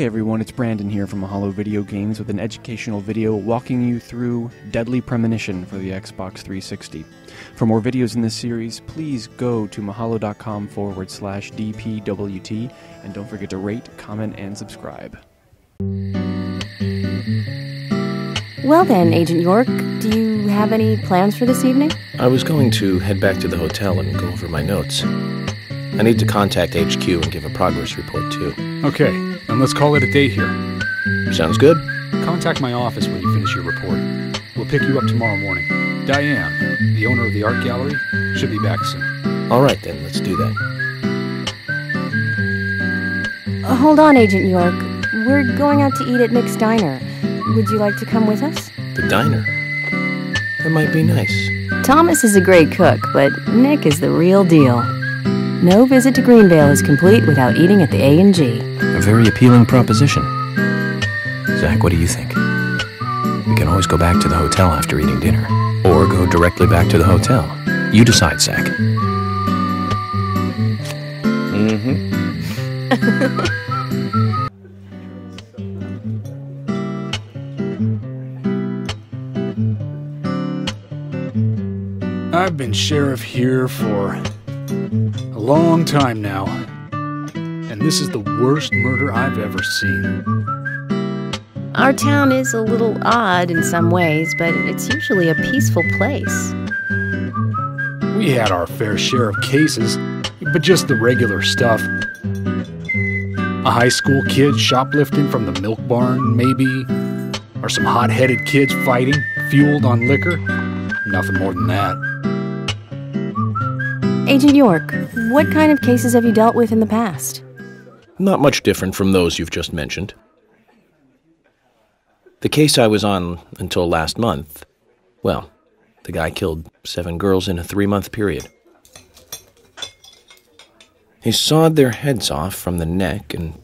Hey everyone, it's Brandon here from Mahalo Video Games with an educational video walking you through Deadly Premonition for the Xbox 360. For more videos in this series, please go to mahalo.com/DPWT and don't forget to rate, comment, and subscribe. Well then, Agent York, do you have any plans for this evening? I was going to head back to the hotel and go over my notes. I need to contact HQ and give a progress report, too. Okay, and let's call it a day here. Sounds good. Contact my office when you finish your report. We'll pick you up tomorrow morning. Diane, the owner of the art gallery, should be back soon. All right, then, let's do that. Hold on, Agent York. We're going out to eat at Nick's Diner. Would you like to come with us? The diner? That might be nice. Thomas is a great cook, but Nick is the real deal. No visit to Greenvale is complete without eating at the A&G. A very appealing proposition. Zach, what do you think? We can always go back to the hotel after eating dinner. Or go directly back to the hotel. You decide, Zach. I've been sheriff here for a long time now, and this is the worst murder I've ever seen. Our town is a little odd in some ways, but it's usually a peaceful place. We had our fair share of cases, but just the regular stuff. A high school kid shoplifting from the milk barn, maybe, or some hot-headed kids fighting, fueled on liquor. Nothing more than that. Agent York, what kind of cases have you dealt with in the past? Not much different from those you've just mentioned. The case I was on until last month, well, the guy killed 7 girls in a 3-month period. He sawed their heads off from the neck and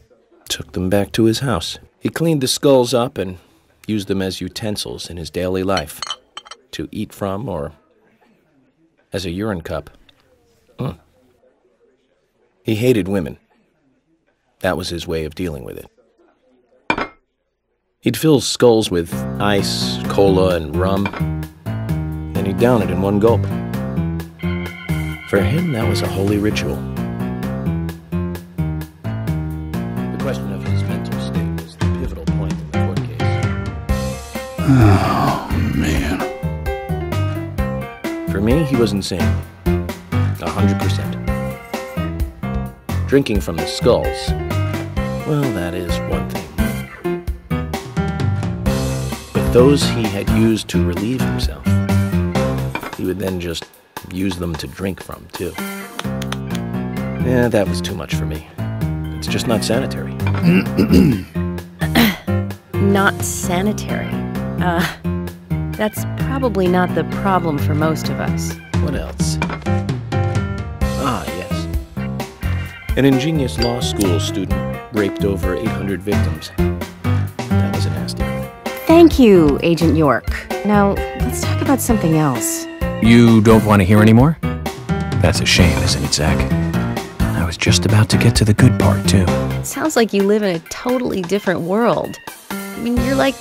took them back to his house. He cleaned the skulls up and used them as utensils in his daily life, to eat from or as a urine cup. He hated women. That was his way of dealing with it. He'd fill skulls with ice, cola, and rum, and he'd down it in one gulp. For him, that was a holy ritual. The question of his mental state was the pivotal point in the court case. Oh, man. For me, he was insane. 100%. Drinking from the skulls, well, that is one thing. But those he had used to relieve himself, he would then just use them to drink from, too. Yeah, that was too much for me. It's just not sanitary. Not sanitary. That's probably not the problem for most of us. What else? Ah, yes. An ingenious law school student raped over 800 victims. That was a nasty one. Thank you, Agent York. Now, let's talk about something else. You don't want to hear anymore? That's a shame, isn't it, Zach? I was just about to get to the good part, too. It sounds like you live in a totally different world. I mean, you're like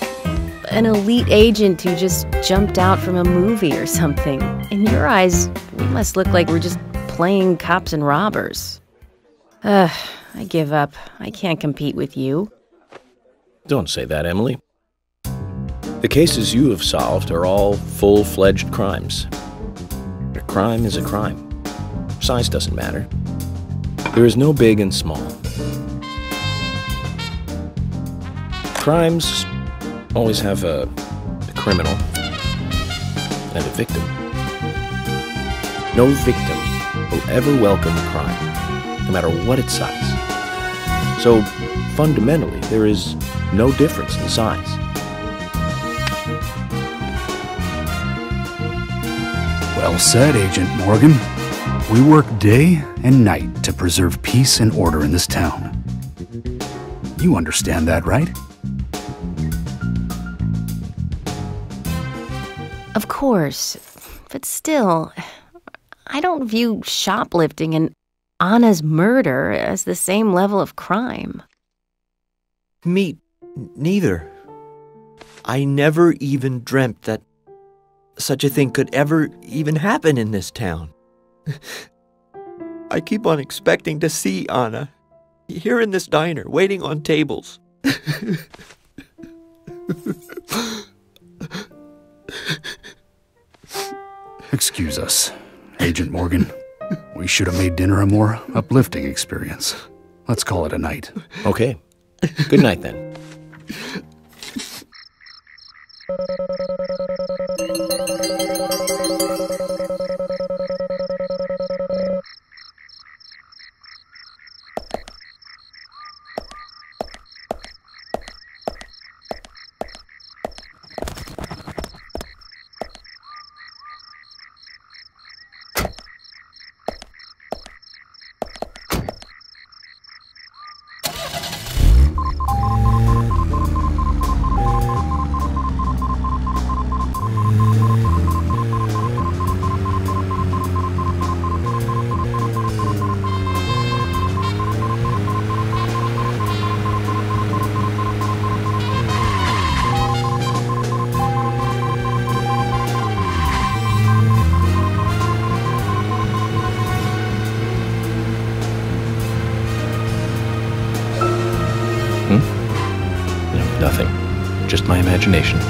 an elite agent who just jumped out from a movie or something. In your eyes, we must look like we're just playing cops and robbers. I give up. I can't compete with you. Don't say that, Emily. The cases you have solved are all full-fledged crimes. A crime is a crime. Size doesn't matter. There is no big and small. Crimes always have a criminal and a victim. No victim will ever welcome a crime, no matter what its size. So, fundamentally, there is no difference in size. Well said, Agent Morgan. We work day and night to preserve peace and order in this town. You understand that, right? Of course, but still, I don't view shoplifting and Anna's murder as the same level of crime. Me neither. I never even dreamt that such a thing could ever even happen in this town. I keep on expecting to see Anna here in this diner, waiting on tables. Excuse us, Agent Morgan. We should have made dinner a more uplifting experience. Let's call it a night. Okay. Good night, then. Nothing. Just my imagination.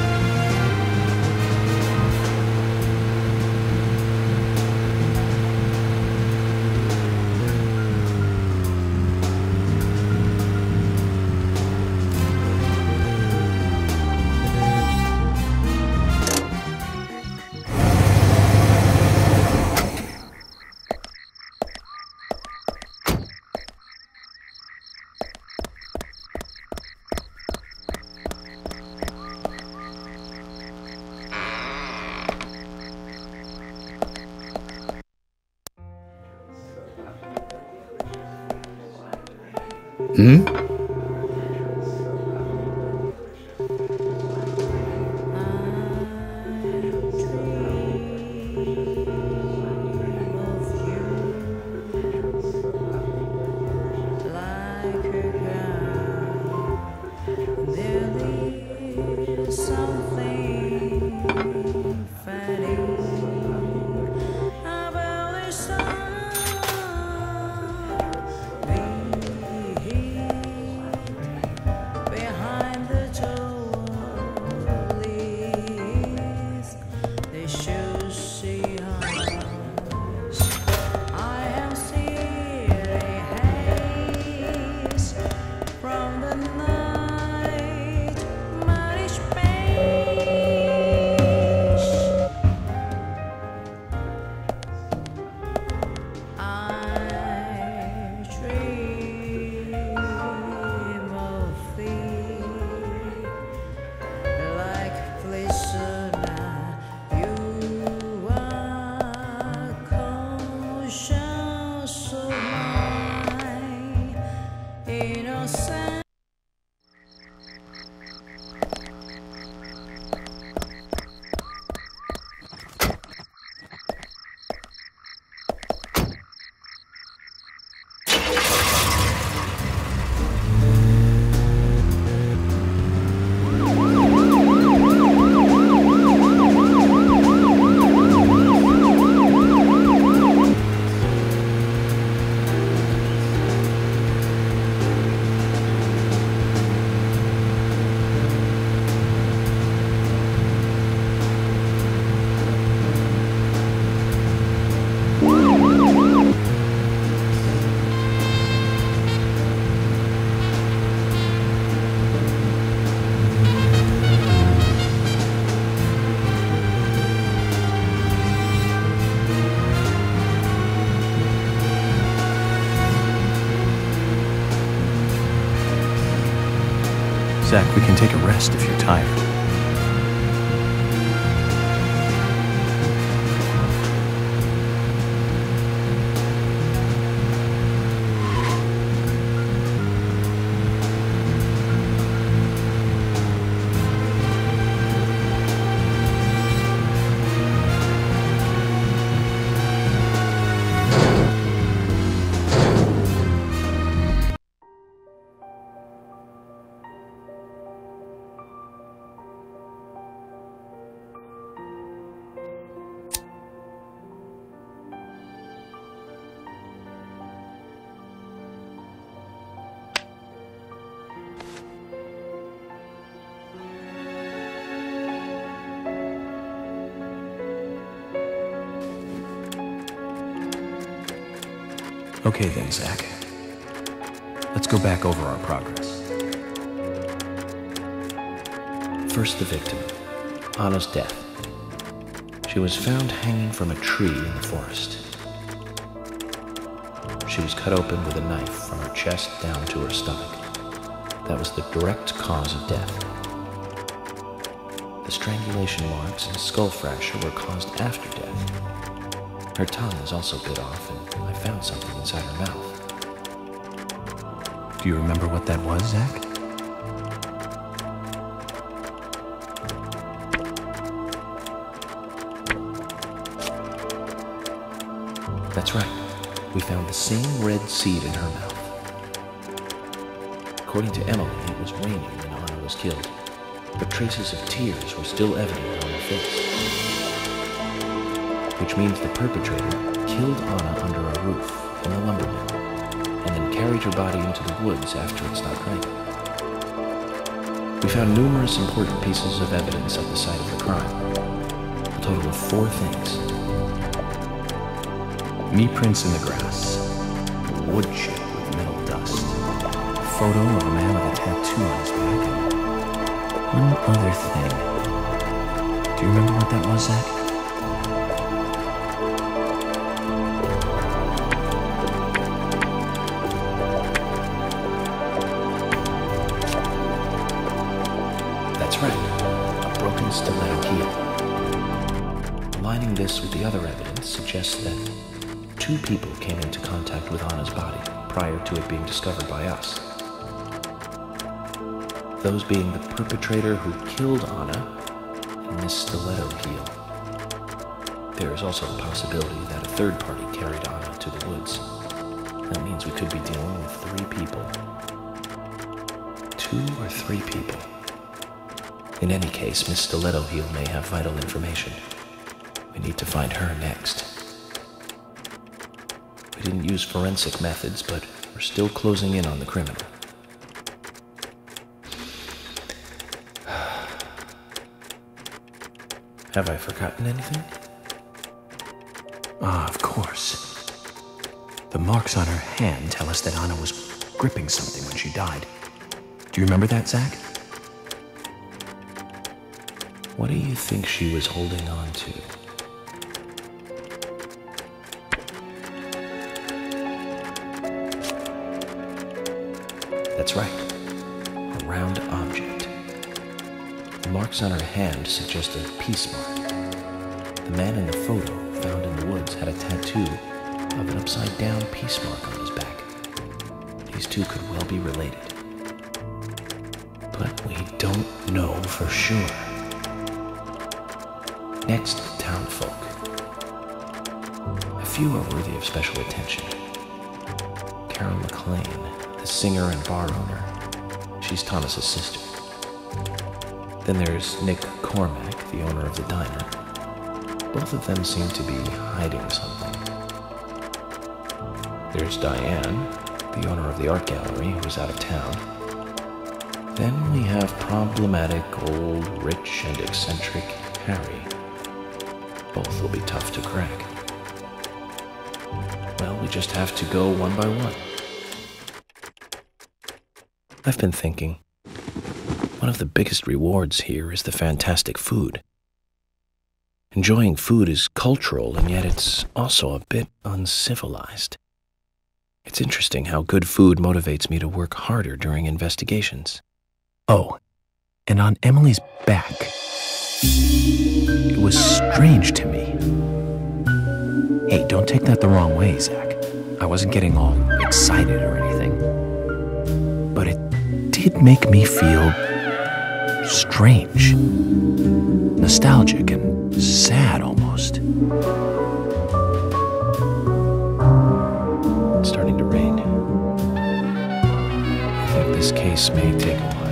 Zach, we can take a rest if you're tired. Okay then, Zach. Let's go back over our progress. First, the victim, Anna's death. She was found hanging from a tree in the forest. She was cut open with a knife from her chest down to her stomach. That was the direct cause of death. The strangulation marks and skull fracture were caused after death. Her tongue was also bit off, and I found something inside her mouth. Do you remember what that was, Zach? That's right. We found the same red seed in her mouth. According to Emily, it was raining when Anna was killed, but traces of tears were still evident on her face. Which means the perpetrator killed Anna under a roof in a lumber mill, and then carried her body into the woods after it stopped raining. We found numerous important pieces of evidence at the site of the crime. A total of 4 things. Knee prints in the grass, a wood chip with metal dust, a photo of a man with a tattoo on his back, and one other thing. Do you remember what that was, Zach? That's right, a broken stiletto heel. Aligning this with the other evidence suggests that 2 people came into contact with Anna's body prior to it being discovered by us. Those being the perpetrator who killed Anna and this stiletto heel. There is also the possibility that a third party carried Anna to the woods. That means we could be dealing with 3 people. 2 or 3 people. In any case, Miss Stiletto Heel may have vital information. We need to find her next. We didn't use forensic methods, but we're still closing in on the criminal. Have I forgotten anything? Ah, of course. The marks on her hand tell us that Anna was gripping something when she died. Do you remember that, Zach? What do you think she was holding on to? That's right, a round object. The marks on her hand suggest a peace mark. The man in the photo found in the woods had a tattoo of an upside-down peace mark on his back. These 2 could well be related. But we don't know for sure. Next, townfolk. A few are worthy of special attention. Carol McLean, the singer and bar owner. She's Thomas's sister. Then there's Nick Cormack, the owner of the diner. Both of them seem to be hiding something. There's Diane, the owner of the art gallery, who's out of town. Then we have problematic, old, rich, and eccentric Harry. Both will be tough to crack. Well, we just have to go one by one. I've been thinking, one of the biggest rewards here is the fantastic food. Enjoying food is cultural, and yet it's also a bit uncivilized. It's interesting how good food motivates me to work harder during investigations. Oh, and on Emily's back, it was strange to me. Hey, don't take that the wrong way, Zach. I wasn't getting all excited or anything. But it did make me feel strange, nostalgic, and sad almost. It's starting to rain. I think this case may take a while.